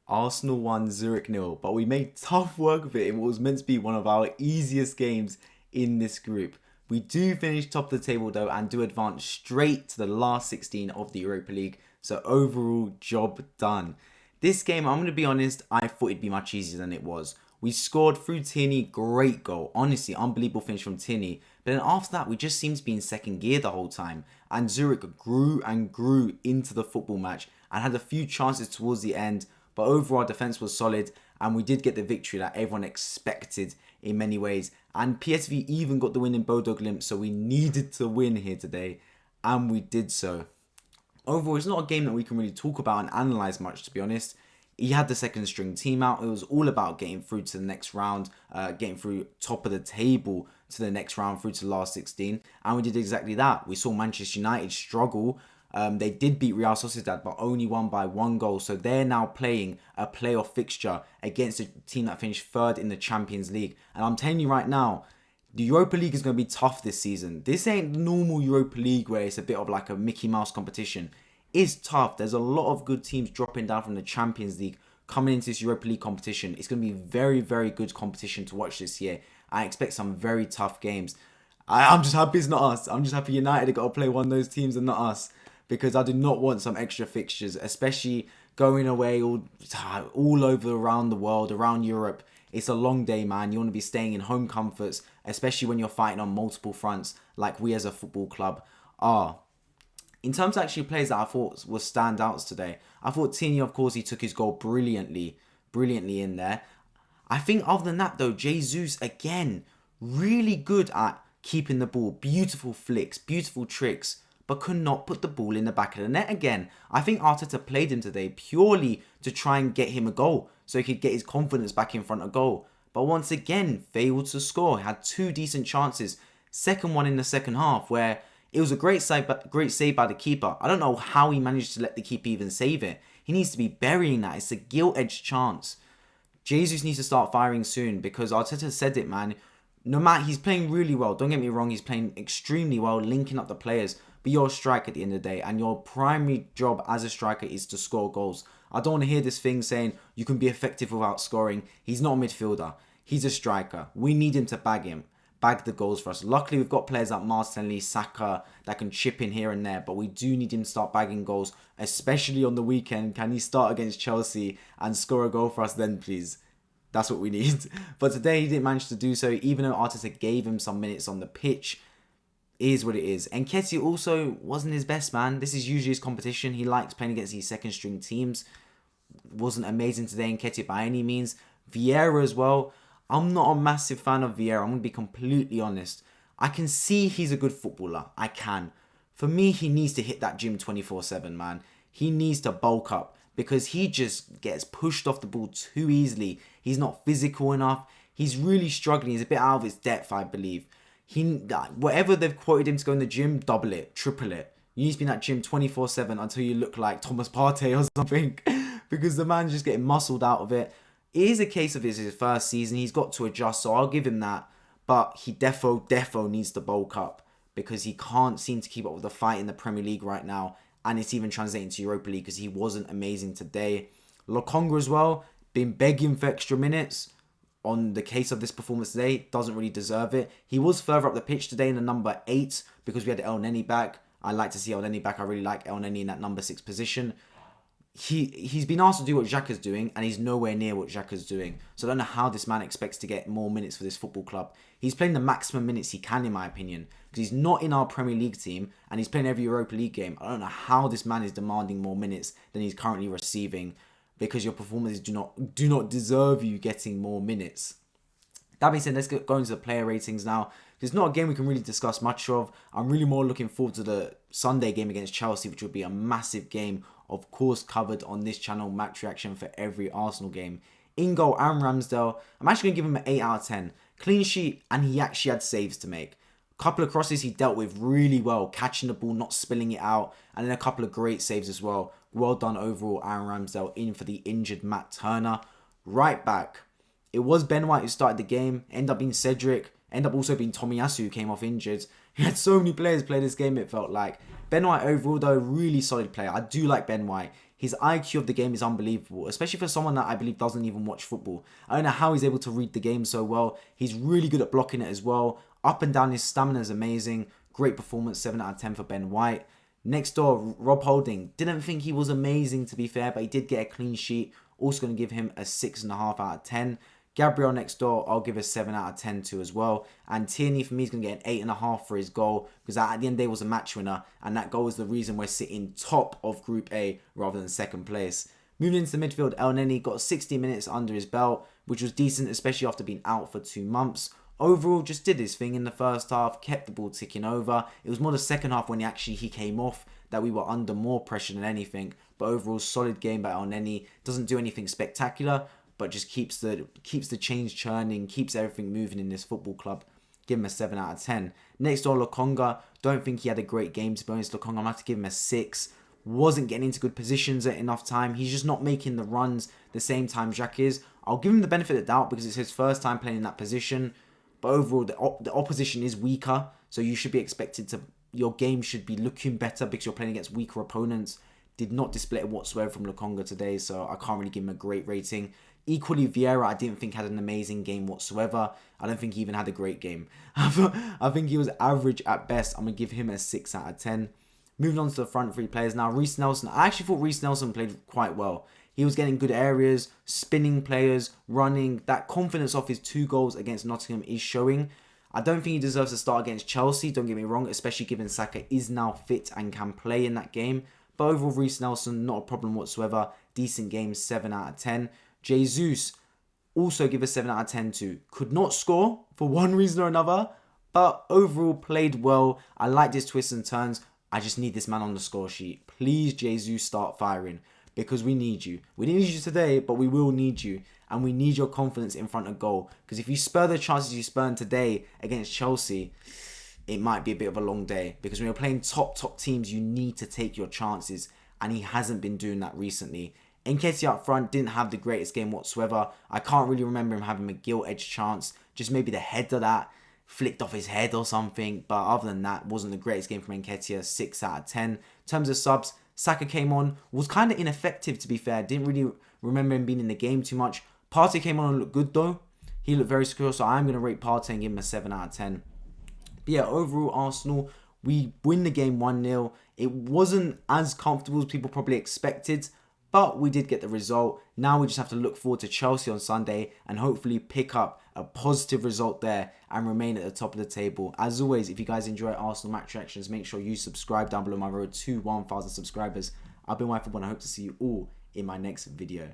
Arsenal won, Zurich nil, but we made tough work of it in what was meant to be one of our easiest games in this group. We do finish top of the table though and do advance straight to the last 16 of the Europa League. So overall, job done. This game, I'm going to be honest, I thought it'd be much easier than it was. We scored through Tierney, great goal. Honestly, unbelievable finish from Tierney. But then after that, we just seemed to be in second gear the whole time. And Zurich grew and grew into the football match and had a few chances towards the end. But overall, our defence was solid and we did get the victory that everyone expected in many ways. And PSV even got the win in Bodo Glimt, so we needed to win here today. And we did so. Overall, it's not a game that we can really talk about and analyse much, to be honest. He had the second string team out. It was all about getting through to the next round, getting through top of the table to the next round, through to the last 16. And we did exactly that. We saw Manchester United struggle. They did beat Real Sociedad, but only won by 1 goal. So they're now playing a playoff fixture against a team that finished third in the Champions League. And I'm telling you right now, the Europa League is going to be tough this season. This ain't the normal Europa League where it's a bit of like a Mickey Mouse competition. It's tough. There's a lot of good teams dropping down from the Champions League coming into this Europa League competition. It's going to be very, very good competition to watch this year. I expect some very tough games. I'm just happy it's not us. I'm just happy United have got to play one of those teams and not us, because I do not want some extra fixtures, especially going away all over around the world, around Europe. It's a long day, man. You want to be staying in home comforts, especially when you're fighting on multiple fronts like we as a football club are. In terms of actually players that I thought were standouts today, I thought Tierney, of course, he took his goal brilliantly in there. I think other than that though, Jesus, again, really good at keeping the ball. Beautiful flicks, beautiful tricks, but could not put the ball in the back of the net again. I think Arteta played him today purely to try and get him a goal, so he could get his confidence back in front of goal. But once again, failed to score. Had 2 decent chances. Second one in the second half where it was a great save by the keeper. I don't know how he managed to let the keeper even save it. He needs to be burying that. It's a gilt-edged chance. Jesus needs to start firing soon, because Arteta said it, man. No matter, he's playing really well. Don't get me wrong, he's playing extremely well, linking up the players. But you're a striker at the end of the day, and your primary job as a striker is to score goals. I don't want to hear this thing saying you can be effective without scoring. He's not a midfielder. He's a striker. We need him to bag the goals for us. Luckily, we've got players like Martinelli, Saka that can chip in here and there, but we do need him to start bagging goals, especially on the weekend. Can he start against Chelsea and score a goal for us then, please? That's what we need. But today, he didn't manage to do so, even though Arteta gave him some minutes on the pitch. It is what it is. And Nketiah also wasn't his best, man. This is usually his competition. He likes playing against these second string teams. Wasn't amazing today, Nketiah, by any means. Vieira as well. I'm not a massive fan of Vieira. I'm going to be completely honest. I can see he's a good footballer. I can. For me, he needs to hit that gym 24/7, man. He needs to bulk up, because he just gets pushed off the ball too easily. He's not physical enough. He's really struggling. He's a bit out of his depth, I believe. Whatever they've quoted him to go in the gym, double it, triple it. You need to be in that gym 24/7 until you look like Thomas Partey or something, because the man's just getting muscled out of it. It is a case of his first season. He's got to adjust, so I'll give him that. But he defo needs to bulk up, because he can't seem to keep up with the fight in the Premier League right now. And it's even translating to Europa League, because he wasn't amazing today. Lokonga as well, been begging for extra minutes. On the case of this performance today, doesn't really deserve it. He was further up the pitch today in the number 8, because we had El Neni back. I like to see El Neni back. I really like El Neni in that number 6 position. He's been asked to do what Xhaka's doing, and he's nowhere near what Xhaka's doing. So I don't know how this man expects to get more minutes for this football club. He's playing the maximum minutes he can, in my opinion, because he's not in our Premier League team, and he's playing every Europa League game. I don't know how this man is demanding more minutes than he's currently receiving, because your performances do not deserve you getting more minutes. That being said, let's go into the player ratings now. It's not a game we can really discuss much of. I'm really more looking forward to the Sunday game against Chelsea, which will be a massive game. Of course, covered on this channel, match reaction for every Arsenal game. In goal, Aaron Ramsdale, I'm actually going to give him an 8 out of 10. Clean sheet, and he actually had saves to make. A couple of crosses he dealt with really well, catching the ball, not spilling it out, and then a couple of great saves as well. Well done overall, Aaron Ramsdale, in for the injured Matt Turner. Right back, it was Ben White who started the game, ended up being Cedric, ended up also being Tomiyasu, who came off injured. He had so many players play this game, it felt like. Ben White overall, though, really solid player. I do like Ben White. His IQ of the game is unbelievable, especially for someone that I believe doesn't even watch football. I don't know how he's able to read the game so well. He's really good at blocking it as well. Up and down, his stamina is amazing. Great performance, 7 out of 10 for Ben White. Next door, Rob Holding. Didn't think he was amazing, to be fair, but he did get a clean sheet. Also going to give him a 6.5 out of 10. Gabriel next door, I'll give a 7 out of 10 to as well. And Tierney, for me, is going to get an 8.5 for his goal, because at the end of the day was a match winner. And that goal is the reason we're sitting top of Group A rather than second place. Moving into the midfield, El Neni got 60 minutes under his belt, which was decent, especially after being out for 2 months. Overall, just did his thing in the first half, kept the ball ticking over. It was more the second half when he came off that we were under more pressure than anything. But overall, solid game by El Neni. Doesn't do anything spectacular, but just keeps the change churning, keeps everything moving in this football club. Give him a 7 out of 10. Next door, Lokonga. Don't think he had a great game, to be honest. Lokonga, I'm going to have to give him a 6. Wasn't getting into good positions at enough time. He's just not making the runs the same time Jacques is. I'll give him the benefit of the doubt because it's his first time playing in that position. But overall, the opposition is weaker. So you should be expected to... Your game should be looking better because you're playing against weaker opponents. Did not display it whatsoever from Lokonga today. So I can't really give him a great rating. Equally, Vieira, I didn't think had an amazing game whatsoever. I don't think he even had a great game. I think he was average at best. I'm going to give him a 6 out of 10. Moving on to the front three players now. Reece Nelson. I actually thought Reece Nelson played quite well. He was getting good areas, spinning players, running. That confidence off his 2 goals against Nottingham is showing. I don't think he deserves to start against Chelsea, don't get me wrong, especially given Saka is now fit and can play in that game. But overall, Reece Nelson, not a problem whatsoever. Decent game, 7 out of 10. Jesus, also give a 7 out of 10 to. Could not score for one reason or another, but overall played well. I liked his twists and turns. I just need this man on the score sheet. Please, Jesus, start firing because we need you. We didn't need you today, but we will need you. And we need your confidence in front of goal. Because if you spur the chances you spurned today against Chelsea, it might be a bit of a long day. Because when you're playing top teams, you need to take your chances. And he hasn't been doing that recently. Nketiah up front didn't have the greatest game whatsoever. I can't really remember him having a gilt-edged chance. Just maybe the header that flicked off his head or something. But other than that, wasn't the greatest game from Nketiah. 6 out of 10. In terms of subs, Saka came on. Was kind of ineffective, to be fair. Didn't really remember him being in the game too much. Partey came on and looked good, though. He looked very secure, so I'm going to rate Partey and give him a 7 out of 10. But yeah, overall, Arsenal, we win the game 1-0. It wasn't as comfortable as people probably expected, but we did get the result. Now we just have to look forward to Chelsea on Sunday and hopefully pick up a positive result there and remain at the top of the table. As always, if you guys enjoy Arsenal match reactions, make sure you subscribe down below my road to 1,000 subscribers. I've been Wi-Fi and I hope to see you all in my next video.